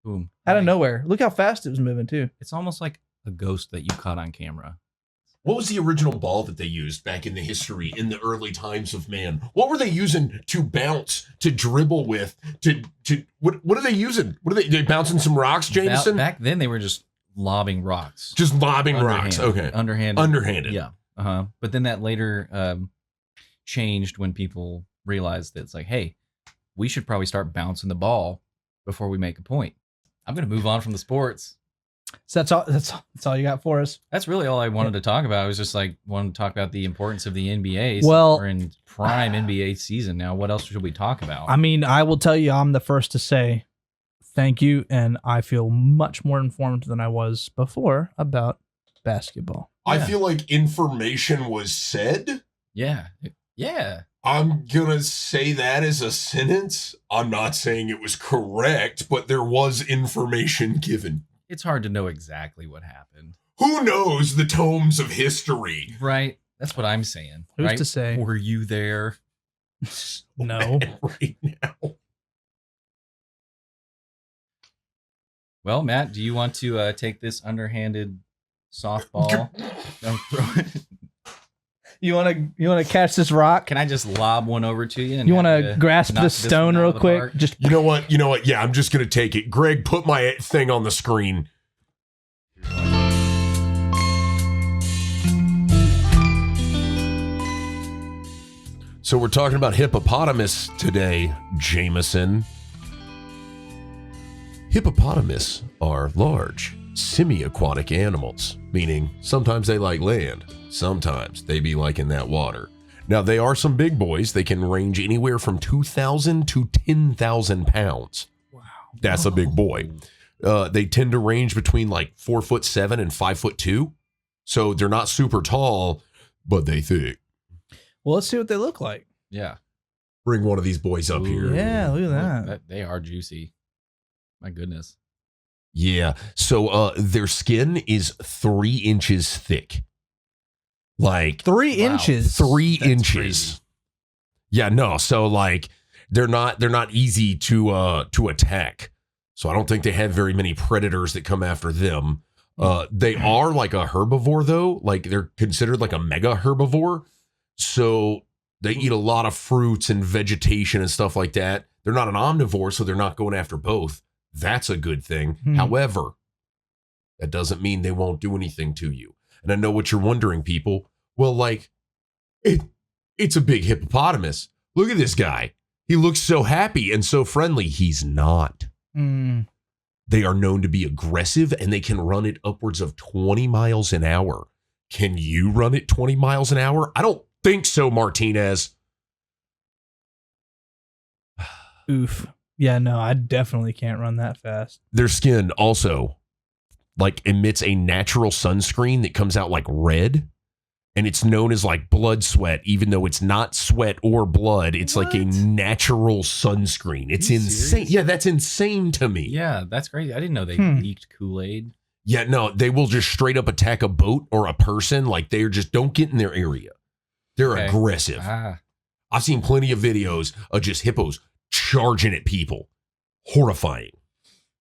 Boom. out of Right. nowhere. Look how fast it was moving too. It's almost like a ghost that you caught on camera. What was the original ball that they used back in the history, in the early times of man? What were they using to bounce, to dribble with, what are they using? What are they bouncing some rocks, Jameson? Back then, they were just lobbing rocks. Just lobbing rocks. Underhand. Okay. Underhanded. Underhanded. Yeah. But then that later changed when people realized that it's like, hey, we should probably start bouncing the ball before we make a point. I'm going to move on from the sports. So that's all you got for us. That's really all I wanted to talk about. I was just like wanting to talk about the importance of the NBA. Well- We're in prime NBA season now. What else should we talk about? I mean, I will tell you, I'm the first to say thank you, and I feel much more informed than I was before about basketball. I Yeah. feel like information was said. Yeah. I'm gonna say that as a sentence. I'm not saying it was correct, but there was information given. It's hard to know exactly what happened. Who knows the tomes of history? Right. That's what I'm saying. Who's right? to say? Were you there? No. Right now. Well, Matt, do you want to take this underhanded softball. Don't throw it. You wanna catch this rock? Can I just lob one over to you? And You want have to grasp knock the this stone one out real of the quick? park? Just You know what? You know what? Yeah, I'm just gonna take it. Greg, put my thing on the screen. So we're talking about hippopotamus today, Jameson. Hippopotamus are large, semi-aquatic animals, meaning sometimes they like land, sometimes they be like in that water. Now, they are some big boys. They can range anywhere from 2,000 to 10,000 pounds. Wow. That's a big boy. They tend to range between like 4'7" and 5'2". So they're not super tall, but they thick. well, let's see what they look like. Yeah. Bring one of these boys up here. Yeah, look at that. They are juicy. My goodness. Yeah. So their skin is 3 inches thick. Like 3 Wow. inches. 3 That's inches. crazy. Yeah, no. So like they're not easy to attack. So I don't think they have very many predators that come after them. They are like a herbivore though. Like they're considered like a mega herbivore. So they eat a lot of fruits and vegetation and stuff like that. They're not an omnivore, so they're not going after both. That's a good thing. However, that doesn't mean they won't do anything to you. And I know what you're wondering, people. Well, like, it's a big hippopotamus. Look at this guy. He looks so happy and so friendly. He's not. Mm. They are known to be aggressive, and they can run it upwards of 20 miles an hour. Can you run it 20 miles an hour? I don't think so, Martinez. Oof. Yeah, no, I definitely can't run that fast. Their skin also like emits a natural sunscreen that comes out like red, and it's known as like blood sweat, even though it's not sweat or blood. It's like a What? natural sunscreen. It's you insane. serious? Yeah, that's insane to me. Yeah, that's crazy. I didn't know they Hmm. leaked Kool-Aid. Yeah, no, they will just straight up attack a boat or a person. Like they're just don't get in their area. They're Okay. aggressive. Ah, I've seen plenty of videos of just hippos charging at people. Horrifying.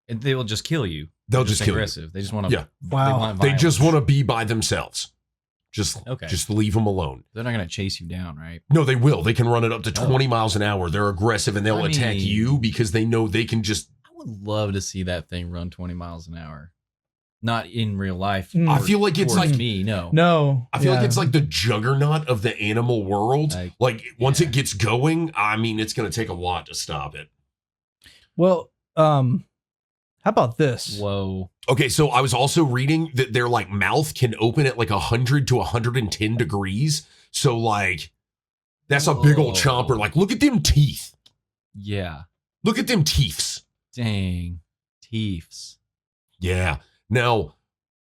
and they will just kill you. They'll They're just kill you. aggressive. They just want to. Yeah. Wow. They just want to be by themselves. Just leave them alone. They're not gonna chase you down, right? No, they will. They can run it up to Oh. 20 miles an hour. They're aggressive, and they'll I attack mean- you because they know they can just. I would love to see that thing run 20 miles an hour. Not in real life. I toward- feel like it's towards like- me. No. No. I feel like yeah. it's like the juggernaut of the animal world. Like once yeah. it gets going, I mean, it's going to take a lot to stop it. Well, how about this? Whoa. Okay, so I was also reading that their like mouth can open at like 100 to 110 degrees. So like, that's a big old Whoa. chomper. Like, look at them teeth. Yeah. Look at them teeths. Dang. Teefs. Yeah. Now,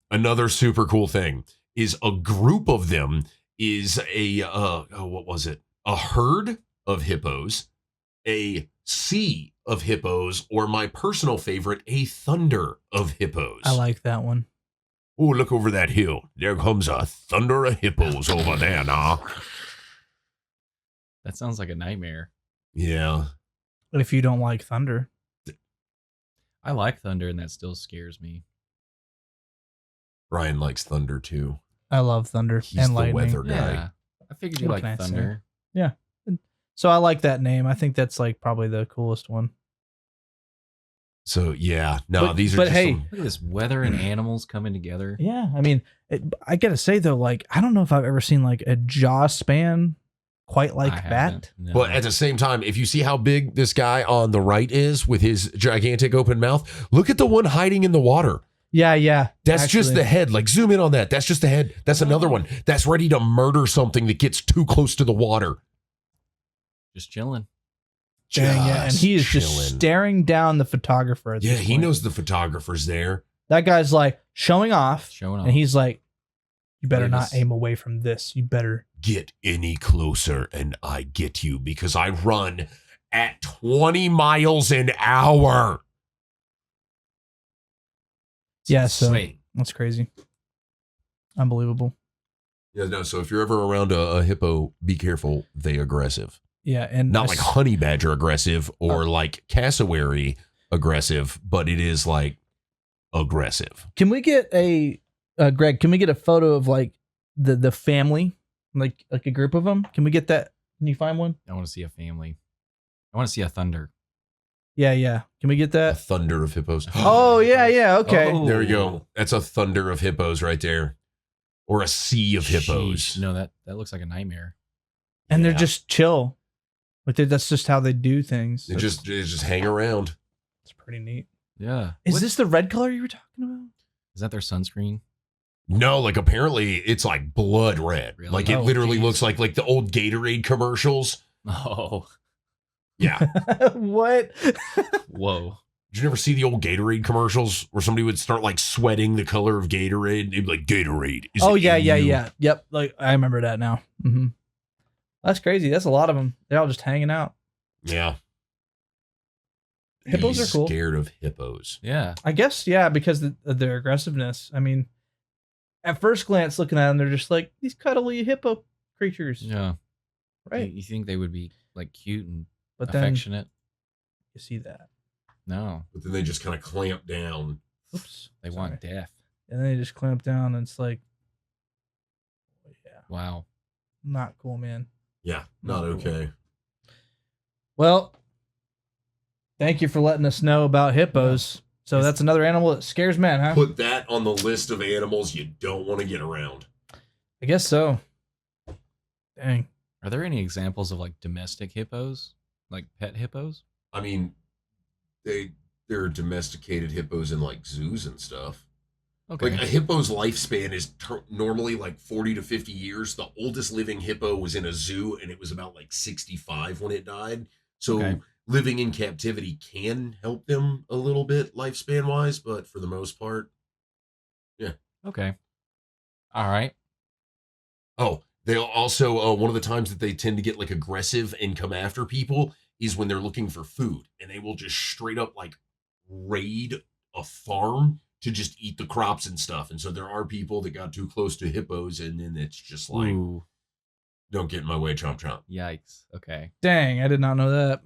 another super cool thing is a group of them is a what was it? A herd of hippos, a sea of hippos, or my personal favorite, a thunder of hippos. I like that one. Oh, look over that hill. There comes a thunder of hippos over there now. That sounds like a nightmare. Yeah. If you don't like thunder. I like thunder, and that still scares me. Ryan likes thunder too. I love thunder He's and the lightning. weather guy. Yeah. I figured you What like can I say? thunder. So I like that name. I think that's like probably the coolest one. So yeah, no, But- these are but just hey- some- Look at this weather and animals coming together. Yeah, I mean, I gotta say though, like I don't know if I've ever seen like a jaw span quite like I that. haven't, no. But at the same time, if you see how big this guy on the right is with his gigantic open mouth, look at the one hiding in the water. Yeah. That's just actually. the head. Like zoom in on that. That's just the head. That's another one. That's ready to murder something that gets too close to the water. Just chilling. Dang, yeah, and he is chilling. just staring down the photographer. At Yeah, this he point. knows the photographer's there. That guy's like showing off, Showing off. and he's like, "You better Look at not this. aim away from this. You better." Get any closer and I get you because I run at 20 miles an hour. Yeah, so Wait. that's crazy. Unbelievable. Yeah, no. So if you're ever around a hippo, be careful. They aggressive. Yeah, and Not like honey badger aggressive or like cassowary aggressive, but it is like aggressive. Can we get a Greg, can we get a photo of like the family, like a group of them? Can we get that? Can you find one? I want to see a family. I want to see a thunder. Yeah. Can we get A that? thunder of hippos. Oh yeah. Okay. Oh. There we go. That's a thunder of hippos right there, or a sea of hippos. Sheesh. No, that looks like a nightmare. And they're Yeah. just chill. Like that's just how they do things. They just hang around. It's pretty neat. Yeah. Is this the red color you were talking about? Is that their sunscreen? No, like apparently it's like blood red. Really? Like it Oh, literally geez. looks like the old Gatorade commercials. Oh, Yeah. What? whoa. Did you never see the old Gatorade commercials where somebody would start like sweating the color of Gatorade? They'd be like, Gatorade. Is Oh it yeah. in you?" Yep. Like I remember that now. Mm-hmm. That's crazy. That's a lot of them. They're all just hanging out. Yeah. Hippos He's are cool. Scared of hippos. I guess yeah, because of their aggressiveness. I mean, at first glance, looking at them, they're just like these cuddly hippo creatures, Yeah. right? You think they would be like cute and But then affectionate? you see that. No. But then they just kind of clamp down. Oops. They want death. And then they just clamp down, and it's like, yeah, Wow. not cool, man. Yeah, not okay. Well, thank you for letting us know about hippos. So Yes. that's another animal that scares men, huh? Put that on the list of animals you don't want to get around. I guess so. Dang. Are there any examples of like domestic hippos? Like pet hippos? I mean, there are domesticated hippos in like zoos and stuff. Okay. Like a hippo's lifespan is normally like 40 to 50 years. The oldest living hippo was in a zoo and it was about like 65 when it died. So Okay. living in captivity can help them a little bit lifespan wise, but for the most part. Okay. All right. Oh, they also, one of the times that they tend to get like aggressive and come after people is when they're looking for food, and they will just straight up like raid a farm to just eat the crops and stuff. And so there are people that got too close to hippos, and then it's just like, Ooh. don't get in my way, chomp chomp. Yikes. Okay. Dang, I did not know that.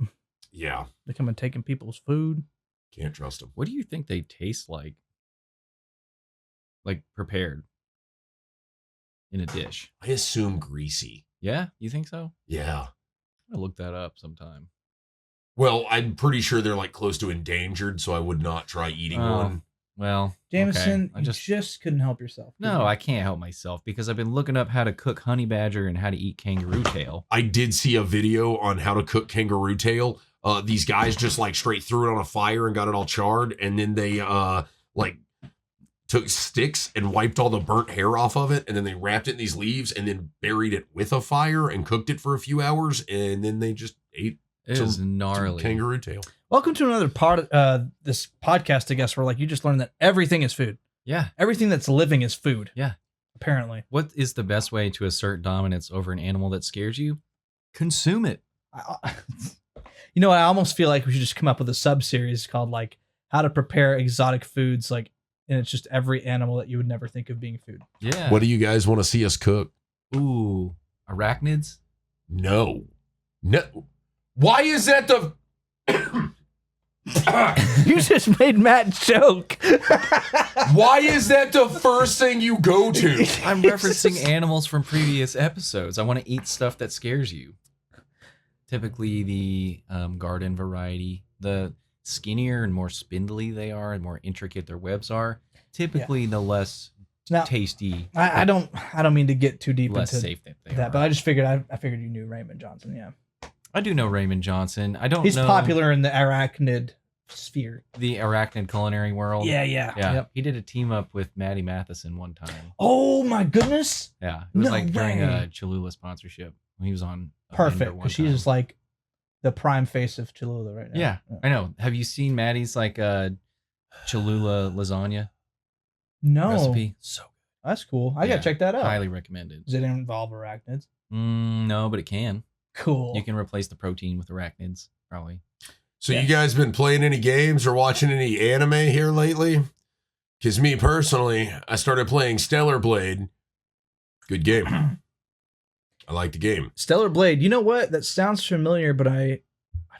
Yeah, They come and taking people's food. can't trust them. What do you think they taste like? Like prepared in a dish? I assume greasy. Yeah, you think so? Yeah. I'll look that up sometime. Well, I'm pretty sure they're like close to endangered, so I would not try eating one. Well, Jameson, okay. you just couldn't help yourself. could No, you? I can't help myself because I've been looking up how to cook honey badger and how to eat kangaroo tail. I did see a video on how to cook kangaroo tail. These guys just like straight threw it on a fire and got it all charred, and then they like took sticks and wiped all the burnt hair off of it, and then they wrapped it in these leaves and then buried it with a fire and cooked it for a few hours, and then they just ate It is gnarly. kangaroo tail. Welcome to another part of this podcast, I guess, where like you just learned that everything is food. Yeah. Everything that's living is food. Yeah. Apparently. What is the best way to assert dominance over an animal that scares you? Consume it. You know, I almost feel like we should just come up with a sub-series called like how to prepare exotic foods, like, and it's just every animal that you would never think of being food. Yeah. What do you guys want to see us cook? Ooh, arachnids? No. Why is that the... You just made Matt choke. Why is that the first thing you go to? I'm referencing animals from previous episodes. I want to eat stuff that scares you. Typically the garden variety. The skinnier and more spindly they are and more intricate their webs are, typically the less Now, tasty, I don't mean to get too deep less into safe that they that, are. but I just figured I figured you knew Raymond Johnson. Yeah, I do know Raymond Johnson. I don't he's know popular in the arachnid sphere. the arachnid culinary world. Yeah. Yep. He did a team up with Maddie Matheson one time. Oh my goodness! Yeah. It was No like during way. a Cholula sponsorship when he was on a Perfect, vendor one because she's time. just like the prime face of Cholula right now. Yeah, I know. Have you seen Maddie's like Cholula lasagna No, recipe? So that's cool. I Yeah, gotta check that out. highly recommended. Does it involve arachnids? No, but it can. Cool. You can replace the protein with arachnids, probably. So Yeah. you guys been playing any games or watching any anime here lately? Because me personally, I started playing Stellar Blade. Good game. I like the game. Stellar Blade. You know what? That sounds familiar, but I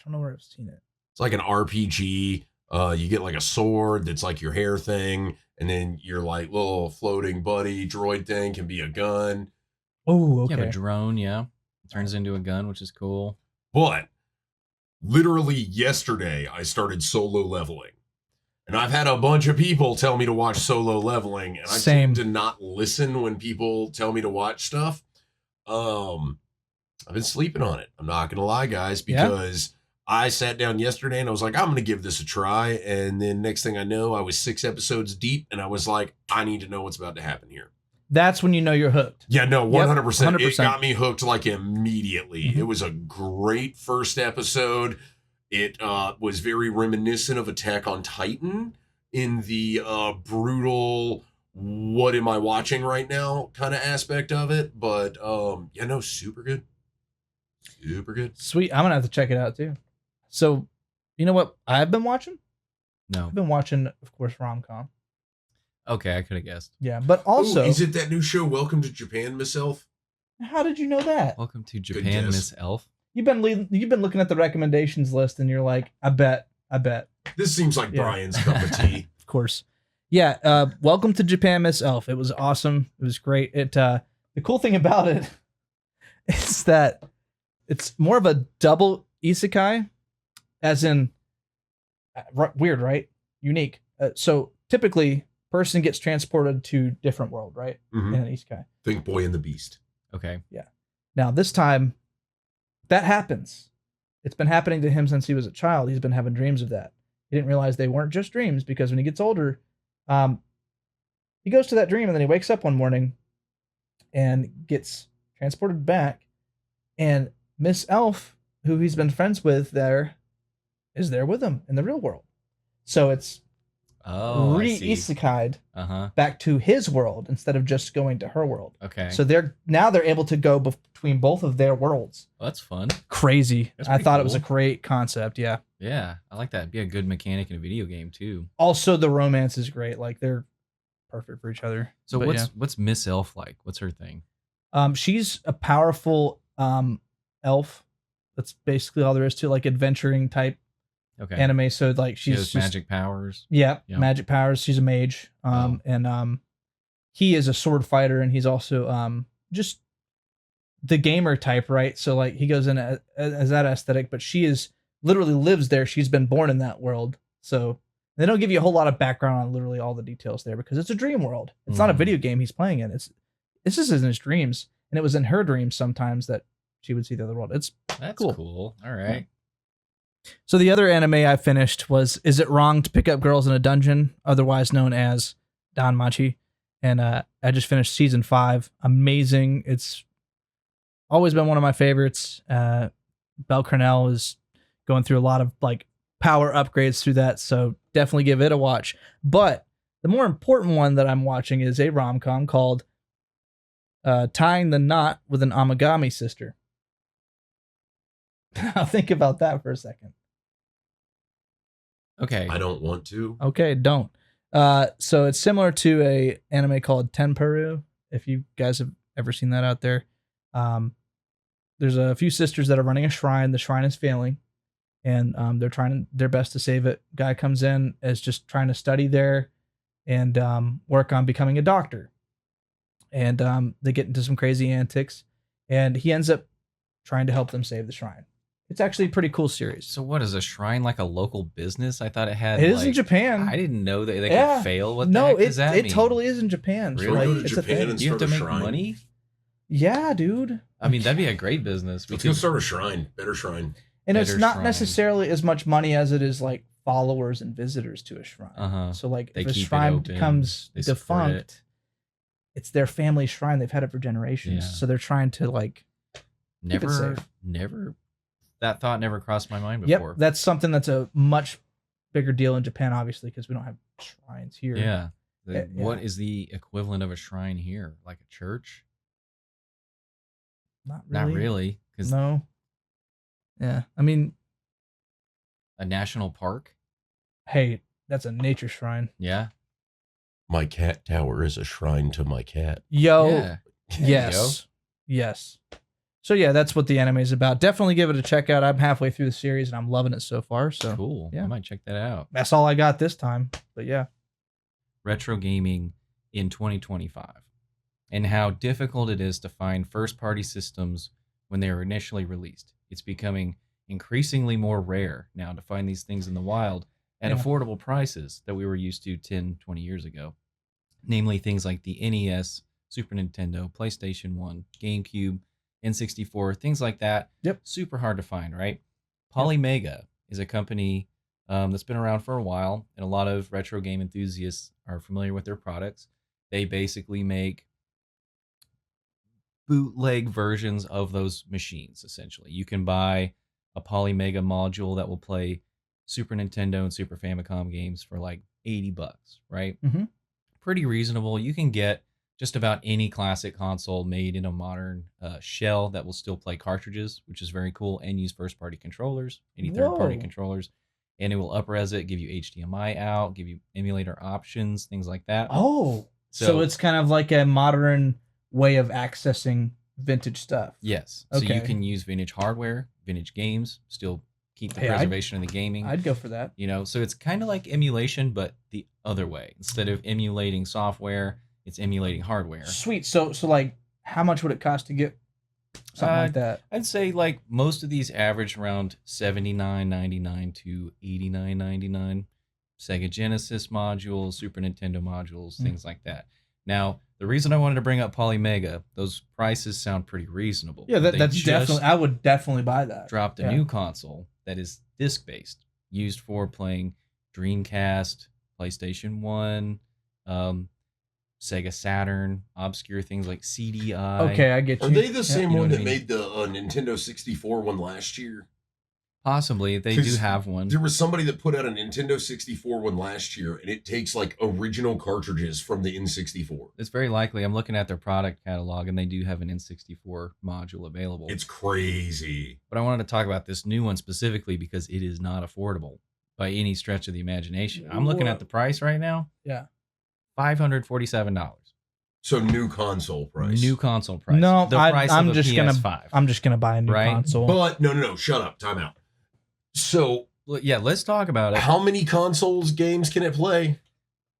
don't know where I've seen it. It's like an RPG. You get like a sword that's like your hair thing, and then your like little floating buddy droid thing can be a gun. Oh, You have a okay. drone, yeah. It turns into a gun, which is cool. But literally yesterday, I started solo leveling. And I've had a bunch of people tell me to watch Solo Leveling, and I Same. tend to not listen when people tell me to watch stuff. I've been sleeping on it. I'm not gonna lie, guys, because I sat down yesterday and I was like, I'm gonna give this a try. And then next thing I know, I was 6 episodes deep, and I was like, I need to know what's about to happen here. That's when you know you're hooked. Yeah, no, 100%. 100%. It got me hooked like immediately. Mhm. It was a great first episode. It was very reminiscent of Attack on Titan in the brutal, what am I watching right now kind of aspect of it. But yeah, no, super good. Super good. Sweet. I'm gonna have to check it out too. So, you know what I've been watching? No. I've been watching, of course, rom-com. Okay, I could have guessed. Yeah, but also, Ooh, is it that new show, Welcome to Japan, Miss Elf? how did you know that? Welcome to Japan, guess. Miss Elf. You've been looking at the recommendations list, and you're like, I bet. This seems like Yeah. Brian's cup of tea. Of course. Yeah. Welcome to Japan, Miss Elf. It was awesome. It was great. The cool thing about it is that it's more of a double isekai, as in weird, right? Unique. So typically, person gets transported to different world, right? Mhm. In an isekai. Think Boy and the Beast. Okay. Now this time, that happens. It's been happening to him since he was a child. He's been having dreams of that. He didn't realize they weren't just dreams, because when he gets older, he goes to that dream and then he wakes up one morning and gets transported back, and Miss Elf, who he's been friends with there, is there with him in the real world. So it's Oh, I see. re-isekai'd Uh-huh. back to his world instead of just going to her world. Okay. So they're able to go between both of their worlds. Well, that's fun. Crazy. That's I pretty thought it was a cool. great concept. Yeah. Yeah, I like that. It'd be a good mechanic in a video game too. Also, the romance is great. Like, they're perfect for each other. So But what's Miss Elf like? What's her thing? she's a powerful elf. That's basically all there is to, like, adventuring type Okay. anime. So like she she's has just, magic powers. Yeah, Yeah. magic powers. She's a mage. Oh. And he is a sword fighter, and he's also just the gamer type, right? So like he goes in as that aesthetic, but she is literally lives there. She's been born in that world. So they don't give you a whole lot of background on literally all the details there, because it's a dream world. It's not a Mhm. video game he's playing in. This is in his dreams, and it was in her dreams sometimes that she would see the other world. It's That's Cool. cool. All right. So the other anime I finished was Is It Wrong to Pick Up Girls in a Dungeon, otherwise known as Danmachi. And I just finished season 5. Amazing. It's always been one of my favorites. Belle Cornell is going through a lot of like power upgrades through that, so definitely give it a watch. But the more important one that I'm watching is a rom-com called Tying the Knot with an Amagami Sister. Now think about that for a second. Okay. I don't want to. Okay, don't. So it's similar to a anime called Tenparu, if you guys have ever seen that out there. There's a few sisters that are running a shrine. The shrine is failing, and they're trying their best to save it. Guy comes in as just trying to study there and work on becoming a doctor. And they get into some crazy antics, and he ends up trying to help them save the shrine. It's actually a pretty cool series. So what is a shrine like a local business? I thought it had. It is in like- Japan. I didn't know that they Yeah. could fail. What the No, heck does that it mean? totally is in Japan. Really? Like, Go to it's a Japan thing. and You have to start a make shrine. money. Yeah, dude. I mean, that'd be a great business. Let's go start a shrine. Better shrine. And it's Better not shrine. necessarily as much money as it is like followers and visitors to a shrine. Uh-huh. So like They if a keep it shrine open, becomes they support defunct, it. it's their family shrine. They've had it for generations. Yeah. So they're trying to like keep it safe. Never. That thought never crossed my mind before. Yep, that's something that's a much bigger deal in Japan, obviously, because we don't have shrines here. Yeah. Yeah. What is the equivalent of a shrine here? Like a church? Not really. Not really, because No. Yeah. I mean, a national park. hey, that's a nature shrine. Yeah. My cat tower is a shrine to my cat. Yo. Yeah. Yes. Yes. So yeah, that's what the anime is about. Definitely give it a check out. I'm halfway through the series and I'm loving it so far. So Cool. yeah. I might check that out. that's all I got this time. But yeah. retro gaming in 2025 and how difficult it is to find first-party systems when they were initially released. It's becoming increasingly more rare now to find these things in the wild at affordable prices that we were used to 10, 20 years ago. Namely things like the NES, Super Nintendo, PlayStation 1, GameCube, N64, things like that. Yep. Super hard to find, right? Polymega is a company that's been around for a while, and a lot of retro game enthusiasts are familiar with their products. They basically make bootleg versions of those machines, essentially. You can buy a Polymega module that will play Super Nintendo and Super Famicom games for like $80, right? Mm-hmm. Pretty reasonable. You can get just about any classic console made in a modern shell that will still play cartridges, which is very cool, and use first-party controllers, any third-party controllers. And it will up-res it, give you HDMI out, give you emulator options, things like that. Oh, so it's kind of like a modern way of accessing vintage stuff. Yes. So you can use vintage hardware, vintage games, still keep the preservation of the gaming. I'd go for that. You know, so it's kind of like emulation, but the other way. Instead of emulating software, it's emulating hardware. Sweet. So like, how much would it cost to get something like that? I'd say like most of these average around $79.99 to $89.99. Sega Genesis modules, Super Nintendo modules, things like that. Now, the reason I wanted to bring up Polymega, those prices sound pretty reasonable. Yeah, that's definitely. I would definitely buy that. Dropped a new console that is disc-based, used for playing Dreamcast, PlayStation 1, Sega Saturn, obscure things like CDI. Okay, I get you. Are they the same one that I mean? made the Nintendo 64 one last year? Possibly. They do have one. There was somebody that put out a Nintendo 64 one last year, and it takes like original cartridges from the N64. It's very likely. I'm looking at their product catalog, and they do have an N64 module available. It's crazy. But I wanted to talk about this new one specifically because it is not affordable by any stretch of the imagination. I'm looking at the price right now. Yeah. $547. So new console price. New console price. No, the price I'm of a just PS5. I'm just gonna buy a new Right? console. But no, shut up. Time out. So Yeah, let's talk about it. how many consoles games can it play?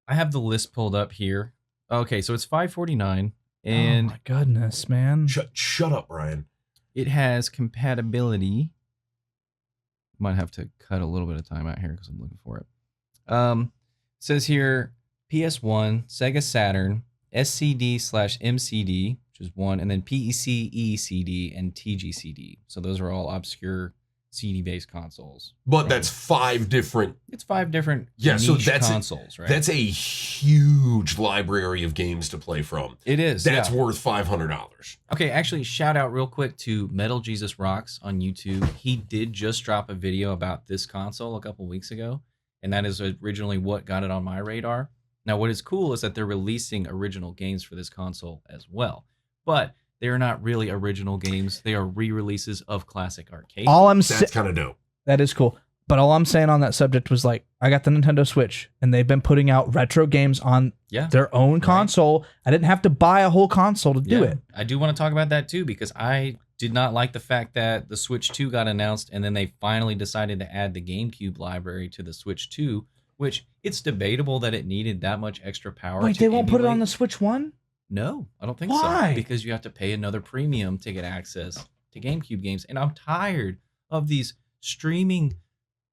I have the list pulled up here. Okay, so it's $549, and oh my goodness, man. Shut up, Brian. it has compatibility. Might have to cut a little bit of time out here because I'm looking for it. It says here PS1, Sega Saturn, SCD/MCD, which is one, and then PECE-CD and TGCD. So those are all obscure CD-based consoles. But that's 5 different. It's 5 different so niche that's consoles, right? That's a huge library of games to play from. It is. That's yeah. worth $500. Okay, actually, shout out real quick to Metal Jesus Rocks on YouTube. He did just drop a video about this console a couple weeks ago, and that is originally what got it on my radar. Now, what is cool is that they're releasing original games for this console as well, but they are not really original games. They are re-releases of classic arcade. That's kind of dope. That is cool. But all I'm saying on that subject was like, I got the Nintendo Switch, and they've been putting out retro games on their own console. I didn't have to buy a whole console to do it. I do want to talk about that too, because I did not like the fact that the Switch 2 got announced, and then they finally decided to add the GameCube library to the Switch 2, which it's debatable that it needed that much extra power. Wait, they won't put it on the Switch 1? No, I don't think Why? so. Because you have to pay another premium to get access to GameCube games. And I'm tired of these streaming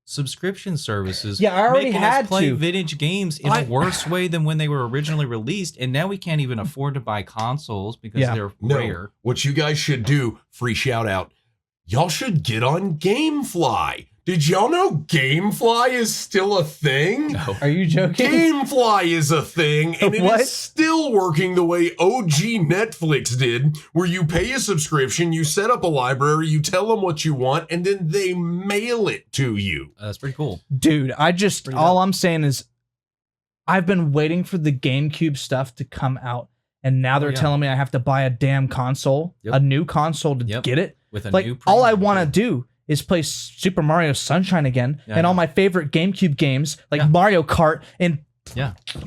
subscription services. Yeah, I already making had us play to. vintage games in a worse way than when they were originally released. And now we can't even afford to buy consoles because they're rare. What you guys should do, free shout out, y'all should get on GameFly. Did y'all know GameFly is still a thing? No. Are you joking? GameFly is a thing, and it What? is still working the way OG Netflix did, where you pay a subscription, you set up a library, you tell them what you want, and then they mail it to you. That's pretty cool. Dude, all I'm saying is I've been waiting for the GameCube stuff to come out, and now they're telling me I have to buy a damn console, a new console to get it. With a like, new all I want to do is play Super Mario Sunshine again, and all my favorite GameCube games, like Mario Kart and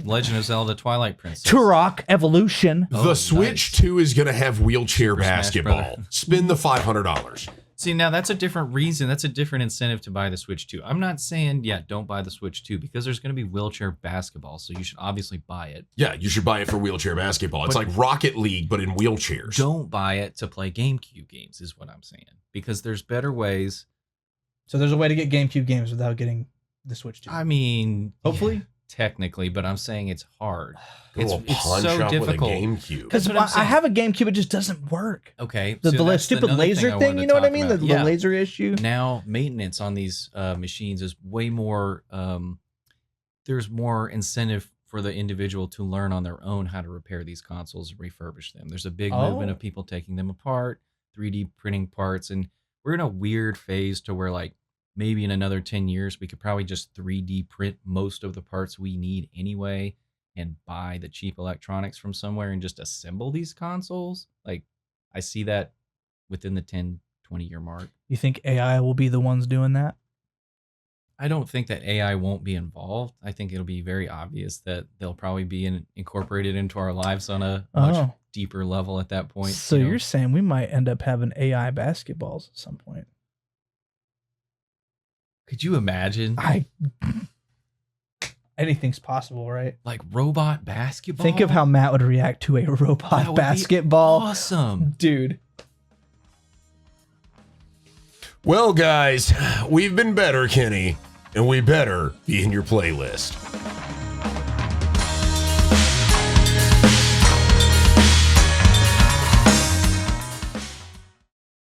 Legend of Zelda Twilight Princess. Turok Evolution. The Switch 2 is going to have wheelchair Super Smash basketball. Brother. Spend the $500. See, now that's a different reason. That's a different incentive to buy the Switch 2. I'm not saying, don't buy the Switch 2 because there's going to be wheelchair basketball. So you should obviously buy it. Yeah, you should buy it for wheelchair basketball. It's But- like Rocket League, but in wheelchairs. Don't buy it to play GameCube games, is what I'm saying. Because there's better ways. So there's a way to get GameCube games without getting the Switch 2. I mean, Hopefully. technically, but I'm saying it's hard. Go to a It's pawn so shop difficult. with a GameCube. Because That's what I'm I saying. have a GameCube, it just doesn't work. Okay. The so that's stupid another laser I thing, wanted you to know what I talk mean? about. The Yeah. laser issue. Now maintenance on these machines is way more there's more incentive for the individual to learn on their own how to repair these consoles and refurbish them. There's a big movement of people taking them apart, 3D printing parts, and we're in a weird phase to where like maybe in another 10 years we could probably just 3D print most of the parts we need anyway and buy the cheap electronics from somewhere and just assemble these consoles. Like I see that within the 10 20 year mark. You think AI will be the ones doing that? I don't think that AI won't be involved. I think it'll be very obvious that they'll probably be incorporated into our lives on a much deeper level at that point. So you're saying we might end up having AI basketballs at some point? Could you imagine? Anything's possible, right? Like robot basketball? Think of how Matt would react to a That robot would be basketball. awesome. Dude. Well, guys, we've been better, Kenney, and we better be in your playlist.